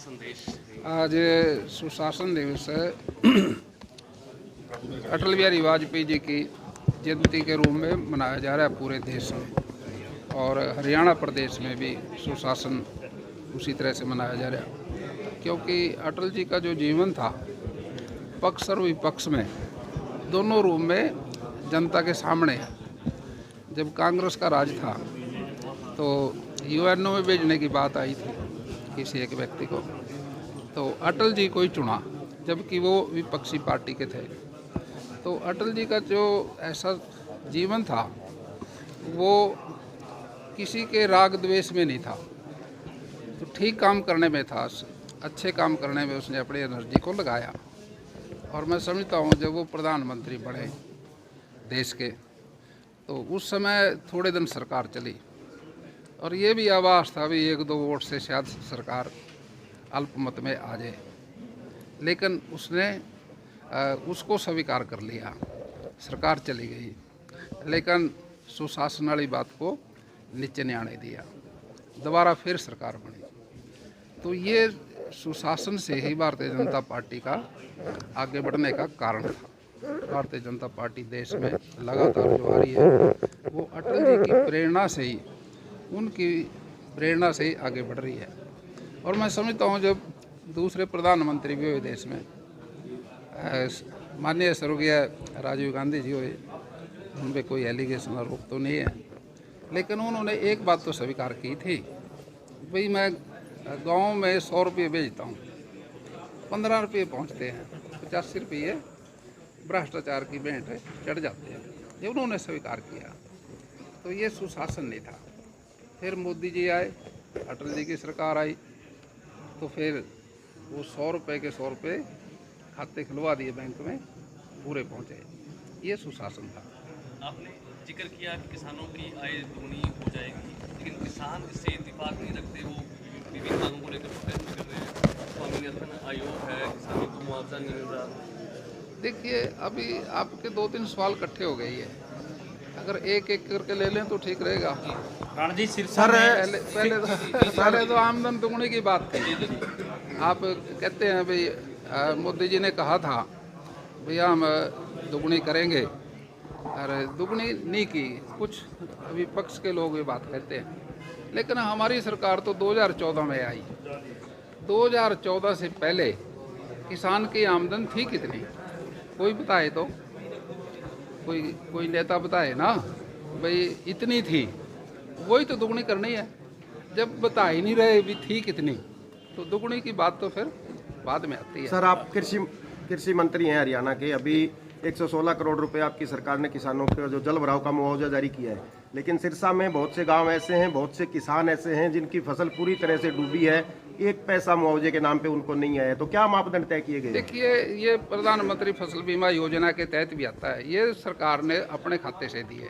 संदेश आज सुशासन दिवस है। अटल बिहारी वाजपेयी जी की जयंती के रूप में मनाया जा रहा है पूरे देश में, और हरियाणा प्रदेश में भी सुशासन उसी तरह से मनाया जा रहा है, क्योंकि अटल जी का जो जीवन था पक्ष और विपक्ष में दोनों रूप में जनता के सामने है। जब कांग्रेस का राज था तो यूएनओ में भेजने की बात आई थी किसी एक व्यक्ति को, तो अटल जी को ही चुना, जबकि वो विपक्षी पार्टी के थे। तो अटल जी का जो ऐसा जीवन था वो किसी के राग द्वेष में नहीं था, तो ठीक काम करने में था, अच्छे काम करने में उसने अपनी एनर्जी को लगाया। और मैं समझता हूँ जब वो प्रधानमंत्री बने देश के, तो उस समय थोड़े दिन सरकार चली और ये भी आभास था भी 1-2 वोट से शायद सरकार अल्पमत में आ जाए, लेकिन उसने उसको स्वीकार कर लिया, सरकार चली गई, लेकिन सुशासन वाली बात को नीचे नहीं आने दिया, दोबारा फिर सरकार बनी। तो ये सुशासन से ही भारतीय जनता पार्टी का आगे बढ़ने का कारण था। भारतीय जनता पार्टी देश में लगातार जो आ रही है वो अटल जी की प्रेरणा से ही, उनकी प्रेरणा से ही आगे बढ़ रही है। और मैं समझता हूँ जब दूसरे प्रधानमंत्री भी हुए देश में, माननीय स्वर्गीय राजीव गांधी जी हुए, उन पर कोई एलिगेशन आरोप तो नहीं है, लेकिन उन्होंने एक बात तो स्वीकार की थी, भाई मैं गांव में 100 रुपये भेजता हूँ, 15 रुपये पहुँचते हैं, 85 रुपये भ्रष्टाचार की भेंट चढ़ जाते हैं। ये उन्होंने स्वीकार किया, तो ये सुशासन नहीं था। फिर मोदी जी आए, अटल जी की सरकार आई, तो फिर वो 100 रुपये के 100 रुपये खाते खुलवा दिए बैंक में, पूरे पहुँचे, ये सुशासन था। आपने जिक्र किया कि किसानों की आय दुगनी हो जाएगी, लेकिन किसान इससे इत्तेफाक नहीं रखते। वो विभिन्न मांगों को लेकर प्रोटेस्ट कर रहे हैं। स्वामीनाथन आयोग है, किसानों को मुआवजा नहीं मिल रहा। देखिए, अभी आपके 2-3 सवाल इकट्ठे हो गए हैं, अगर एक एक करके ले लें तो ठीक रहेगा। रणजीत सिरसा पहले तो आमदन दुगनी की बात थी। आप कहते हैं भाई मोदी जी ने कहा था भैया हम दुगनी करेंगे, और दुगनी नहीं की, कुछ विपक्ष के लोग ये बात कहते हैं, लेकिन हमारी सरकार तो 2014 में आई। 2014 से पहले किसान की आमदन थी कितनी, कोई बताए तो, कोई नेता बताए ना भाई इतनी थी, वही तो दुगनी करनी है। जब बता ही नहीं रहे भी थी कितनी, तो दुगनी की बात तो फिर बाद में आती है। सर, आप कृषि मंत्री हैं हरियाणा के। अभी 116 करोड़ रुपए आपकी सरकार ने किसानों को जो जल भराव का मुआवजा जारी किया है, लेकिन सिरसा में बहुत से गांव ऐसे हैं, बहुत से किसान ऐसे हैं जिनकी फसल पूरी तरह से डूबी है, 1 पैसा मुआवजे के नाम पे उनको नहीं आया। तो क्या मापदंड तय किए गए? देखिए, ये प्रधानमंत्री फसल बीमा योजना के तहत भी आता है, ये सरकार ने अपने खाते से दिए।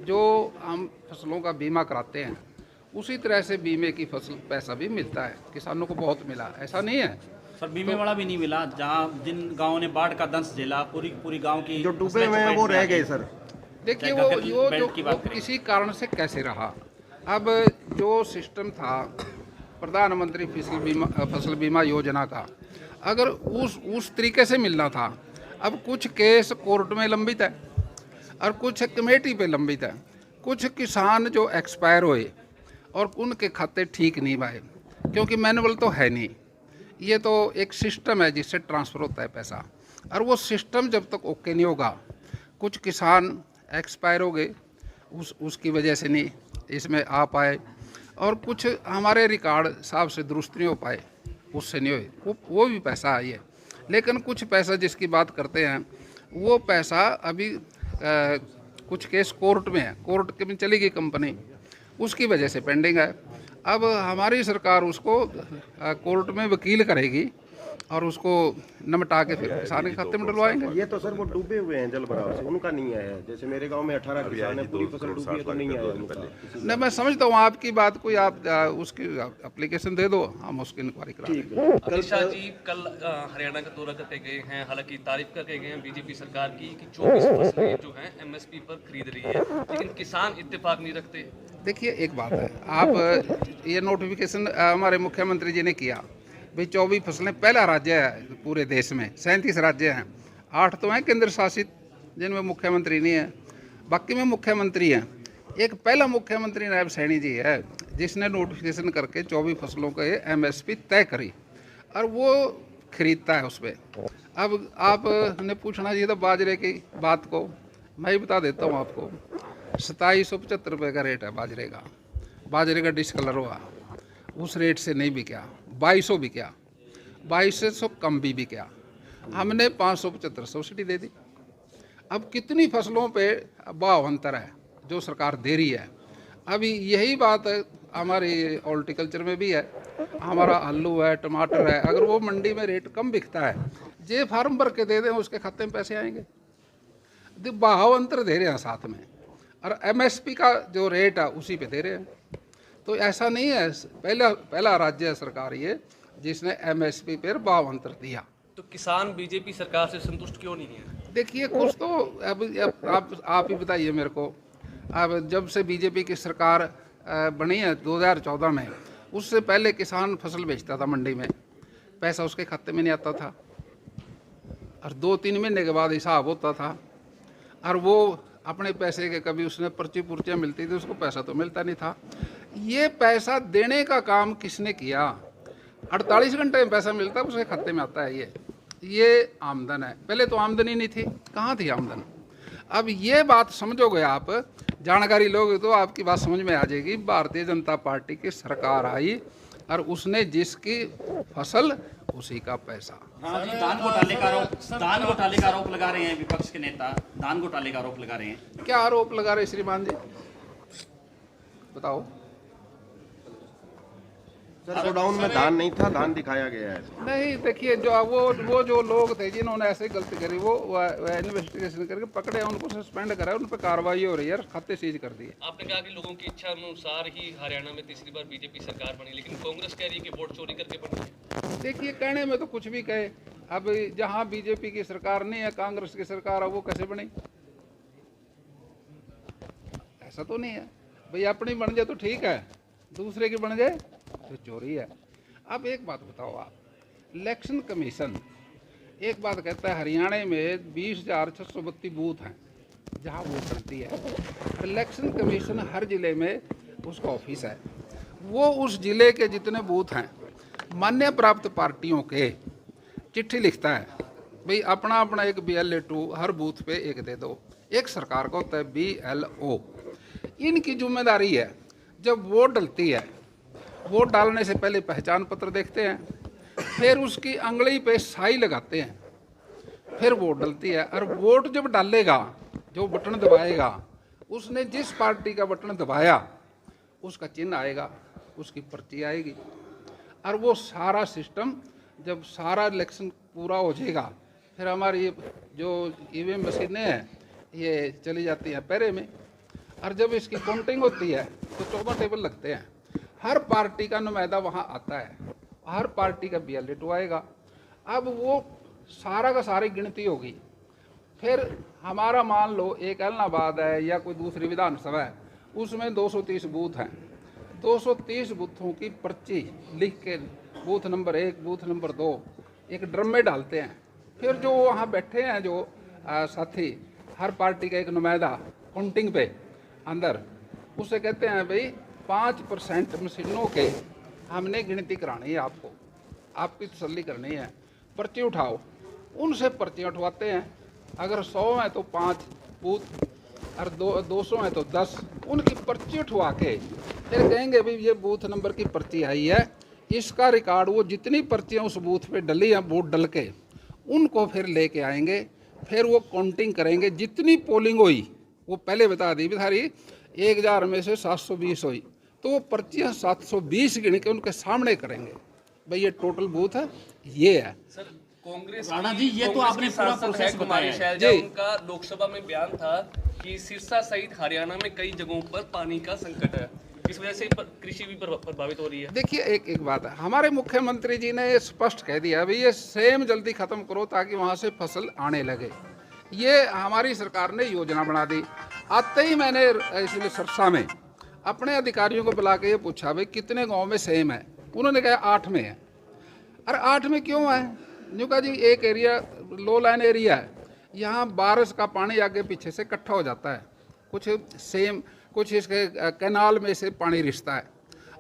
जो हम फसलों का बीमा कराते हैं उसी तरह से बीमे की फसल पैसा भी मिलता है, किसानों को बहुत मिला, ऐसा नहीं है। सर बीमे वाला भी नहीं मिला, जहां जिन गांवों ने बाढ़ का दंश झेला, पूरी गांव की जो डूबे हुए हैं वो रह गए सर। देखिए, वो किसी कारण से कैसे रहा। अब जो सिस्टम था प्रधानमंत्री फसल बीमा योजना का, अगर उस तरीके से मिलना था। अब कुछ केस कोर्ट में लंबित है और कुछ कमेटी पे लंबित है, कुछ किसान जो एक्सपायर हुए और उनके खाते ठीक नहीं भाई, क्योंकि मैनुअल तो है नहीं, ये तो एक सिस्टम है जिससे ट्रांसफ़र होता है पैसा, और वो सिस्टम जब तक ओके नहीं होगा, कुछ किसान एक्सपायर हो गए उसकी वजह से नहीं इसमें आ पाए, और कुछ हमारे रिकॉर्ड साहब से दुरुस्त नहीं हो पाए, उससे नहीं हुए, वो भी पैसा आई है। लेकिन कुछ पैसा जिसकी बात करते हैं वो पैसा अभी कुछ केस कोर्ट में है, कोर्ट में चली गई कंपनी, उसकी वजह से पेंडिंग है। अब हमारी सरकार उसको कोर्ट में वकील करेगी और उसको निपटा के फिर किसान के खाते में डलवाएंगे। ये तो सर वो डूबे हुए हैं जल भराव से, उनका नहीं आया है। जैसे मेरे गांव में 18 किसान है, पूरी फसल डूबी है तो नहीं आया उनका। नहीं, मैं समझता हूँ आपकी बात, कोई आप उसकी एप्लीकेशन दे दो, हम उसकी इंक्वायरी कराएंगे। अमित शाह जी कल हरियाणा का दौरा करके गए हैं, हालांकि तारीफ करके गए हैं बीजेपी सरकार की कि 24 फसलें जो हैं एमएसपी पर खरीद रही है, लेकिन किसान इत्तेफाक नहीं रखते। देखिए, एक बात है, आप ये नोटिफिकेशन हमारे मुख्यमंत्री जी ने किया, भाई 24 फसलें पहला राज्य है पूरे देश में, 37 राज्य हैं, 8 तो हैं केंद्र शासित जिनमें मुख्यमंत्री नहीं है, बाकी में मुख्यमंत्री हैं। एक पहला मुख्यमंत्री नायब सैनी जी है जिसने नोटिफिकेशन करके 24 फसलों के MSP तय करी और वो खरीदता है उस पर। अब आपने पूछना चाहिए था बाजरे की बात को, मैं ही बता देता हूँ आपको। 2775 रुपये का रेट है बाजरे का डिस्कलर हुआ, उस रेट से नहीं बिका, 2200 बिका, 2200 कम भी बिका, हमने 575 सब्सिडी दे दी। अब कितनी फसलों पे भाव अंतर है जो सरकार दे रही है। अभी यही बात हमारी हॉर्टिकल्चर में भी है, हमारा आलू है, टमाटर है, अगर वो मंडी में रेट कम बिकता है, जे फार्म भर के दे दें उसके खाते में पैसे आएंगे। भाव अंतर दे रहे हैं साथ में, और MSP का जो रेट है उसी पे दे रहे हैं। तो ऐसा नहीं है, पहला राज्य है सरकार ये जिसने MSP पर भाव अंतर दिया। तो किसान बीजेपी सरकार से संतुष्ट क्यों नहीं है? देखिए कुछ तो अब आप ही बताइए मेरे को। अब जब से बीजेपी की सरकार बनी है 2014 में, उससे पहले किसान फसल बेचता था मंडी में, पैसा उसके खाते में नहीं आता था, और 2-3 महीने के बाद हिसाब होता था, और वो अपने पैसे के कभी उसने पर्चियाँ मिलती थी, उसको पैसा तो मिलता नहीं था। ये पैसा देने का काम किसने किया? 48 घंटे में पैसा मिलता है, उसके खाते में आता है। ये आमदन है। पहले तो आमदनी नहीं थी, कहाँ थी आमदन? अब ये बात समझोगे आप, जानकारी लोगे तो आपकी बात समझ में आ जाएगी। भारतीय जनता पार्टी की सरकार आई और उसने जिसकी फसल उसी का पैसा। हाँ जी, दान घोटाले का आरोप लगा रहे हैं विपक्ष के नेता, दान घोटाले का आरोप लगा रहे हैं। क्या आरोप लगा रहे श्रीमान जी, बताओ। सर गोडाउन में धान नहीं था, धान दिखाया गया है। नहीं, देखिए वो जो लोग थे जिन्होंने ऐसे गलती करी, वो इन्वेस्टिगेशन करके पकड़े, उनको सस्पेंड करा, उन पर कार्रवाई हो रही है, खाते सीज कर दिए। आपने कहा कि लोगों की इच्छा अनुसार ही हरियाणा में तीसरी बार बीजेपी सरकार बनी, लेकिन कांग्रेस कह रही है कि वोट चोरी करके बनी है। देखिए कहने में तो कुछ भी कहे, अब जहाँ बीजेपी की सरकार नहीं है, कांग्रेस की सरकार है, वो कैसे बनी? ऐसा तो नहीं है भाई, अपनी बन जाए तो ठीक है, दूसरे की बन जाए तो चोरी है। अब एक बात बताओ आप, इलेक्शन कमीशन एक बात कहता है हरियाणा में 20,632 बूथ हैं जहां वोट डलती है। इलेक्शन कमीशन हर जिले में उसका ऑफिस है, वो उस जिले के जितने बूथ हैं मान्य प्राप्त पार्टियों के चिट्ठी लिखता है, भाई अपना अपना एक BLA2 हर बूथ पे एक दे दो। एक सरकार का होता है BLO, इनकी जिम्मेदारी है जब वोट डलती है, वोट डालने से पहले पहचान पत्र देखते हैं, फिर उसकी अंगुली पे साई लगाते हैं, फिर वोट डलती है। और वोट जब डालेगा, जो बटन दबाएगा, उसने जिस पार्टी का बटन दबाया उसका चिन्ह आएगा, उसकी पर्ची आएगी, और वो सारा सिस्टम जब सारा इलेक्शन पूरा हो जाएगा, फिर हमारी ये जो EVM मशीनें हैं ये चली जाती हैं पैरे में, और जब इसकी काउंटिंग होती है तो 14 टेबल लगते हैं, हर पार्टी का नुमाइंदा वहाँ आता है, हर पार्टी का BLA2 आएगा। अब वो सारा का सारी गिनती होगी, फिर हमारा मान लो एक एलनाबाद है या कोई दूसरी विधानसभा है, उसमें 230 बूथ हैं, 230 बूथों की पर्ची लिख के बूथ नंबर 1, बूथ नंबर 2 एक ड्रम में डालते हैं। फिर जो वहाँ बैठे हैं जो साथी, हर पार्टी का एक नुमाइंदा काउंटिंग पे अंदर, उसे कहते हैं भाई 5% मशीनों के हमने गिनती करानी है, आपकी तसल्ली करनी है, पर्ची उठाओ। उनसे पर्ची उठवाते हैं, अगर 100 हैं तो 5 बूथ, और 200 हैं तो 10, उनकी पर्ची उठवा के फिर कहेंगे भाई ये बूथ नंबर की पर्ची आई है, इसका रिकॉर्ड, वो जितनी पर्चियाँ उस बूथ पे डली हैं वोट डल के, उनको फिर लेके आएंगे, फिर वो काउंटिंग करेंगे। जितनी पोलिंग हुई वो पहले बता दी सारी, 1000 में से 720 हुई, तो वो पर्चियाँ 720 गिन के उनके सामने करेंगे, भाई ये टोटल बूथ है, ये है। सर कांग्रेस राणा जी, ये तो आपने पूरा प्रोसेस कुमारी बताया शैलजा, उनका लोकसभा में बयान था कि सिरसा सहित हरियाणा में कई जगहों पर पानी का संकट है, इस वजह से कृषि भी प्रभावित हो रही है। देखिए एक बात है, हमारे मुख्यमंत्री जी ने ये स्पष्ट कह दिया भाई ये सेम जल्दी खत्म करो ताकि वहाँ से फसल आने लगे। ये हमारी सरकार ने योजना बना दी। आते ही मैंने इसलिए सरसा में अपने अधिकारियों को बुला के ये पूछा भाई कितने गांव में सेम है, उन्होंने कहा 8 में है। अरे 8 में क्यों है? न्यूका जी एक एरिया लो लाइन एरिया है, यहाँ बारिश का पानी आगे पीछे से इकट्ठा हो जाता है, कुछ इसके कैनाल में से पानी रिश्ता है।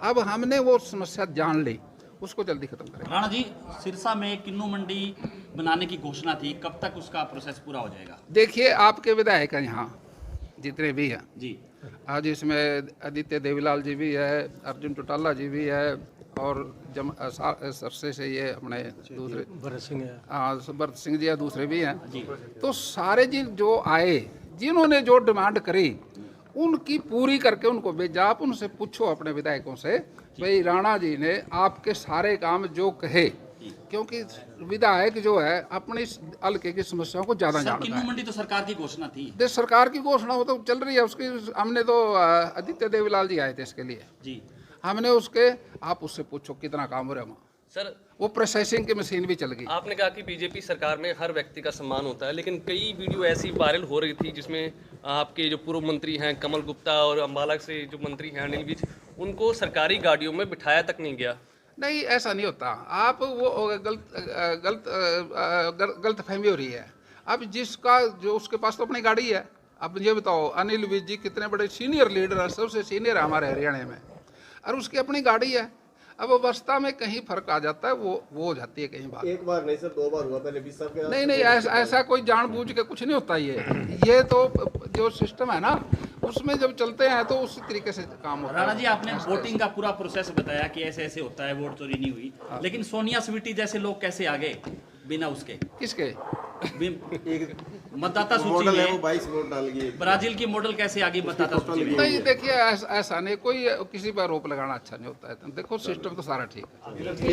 अब हमने वो समस्या जान ली, उसको जल्दी खत्म करें। राणा जी, सिरसा में किन्नू मंडी बनाने की घोषणा थी, कब तक उसका प्रोसेस पूरा हो जाएगा? देखिए आपके विधायक हैं यहाँ जितने भी हैं जी, आज इसमें आदित्य देवीलाल जी भी है, अर्जुन चौटाला जी भी है, और सरसे से ये अपने दूसरे भरत सिंह जी है, दूसरे भी हैं। तो सारे जी जो आए, जिन्होंने जो डिमांड करी उनकी पूरी करके उनको भेजा। आप उनसे पूछो अपने विधायकों से, भाई राणा जी ने आपके सारे काम जो कहे, क्योंकि विधायक जो है अपनी हल्के की समस्याओं को ज्यादा जानता किन्नू है। मंडी तो सरकार की घोषणा थी। देश सरकार की घोषणा वो तो चल रही है, उसकी हमने तो आदित्य देवीलाल जी आए थे इसके लिए, जी, हमने उसके, आप उससे पूछो कितना काम हो रहा है वहाँ। सर, वो प्रोसेसिंग की मशीन भी चल गई। आपने कहा कि बीजेपी सरकार में हर व्यक्ति का सम्मान होता है, लेकिन कई वीडियो ऐसी वायरल हो रही थी जिसमें आपके जो पूर्व मंत्री हैं कमल गुप्ता और अम्बाला से जो मंत्री हैं अनिल विज, उनको सरकारी गाड़ियों में बिठाया तक नहीं गया। नहीं, ऐसा नहीं होता। आप वो गलत फहमी हो रही है। अब जिसका जो उसके पास तो अपनी गाड़ी है। अब ये बताओ, अनिल विज जी कितने बड़े सीनियर लीडर हैं, सबसे सीनियर है हमारे हरियाणा में, और उसकी अपनी गाड़ी है। अब अवस्था में कहीं फर्क आ जाता है, वो हो जाती है कहीं बात। एक बार नहीं सर, 2 बार हुआ, पहले 20 साल के। नहीं, ऐसा कोई जानबूझ के कुछ नहीं होता। ये तो जो सिस्टम है ना, उसमें जब चलते हैं तो उसी तरीके से काम होता है। राणा जी, आपने वोटिंग का पूरा प्रोसेस बताया कि ऐसे ऐसे होता है, वोट चोरी नहीं हुई, लेकिन सोनिया स्वीटी जैसे लोग कैसे आ गए बिना उसके? किसके? एक मतदाता सूची मॉडल है वो में 22 वोट डाल गई। ब्राजील की मॉडल कैसे आ गई मतदाता सूची में? नहीं, देखिए ऐसा नहीं, कोई किसी पर आरोप लगाना अच्छा नहीं होता है। देखो सिस्टम तो सारा ठीक है।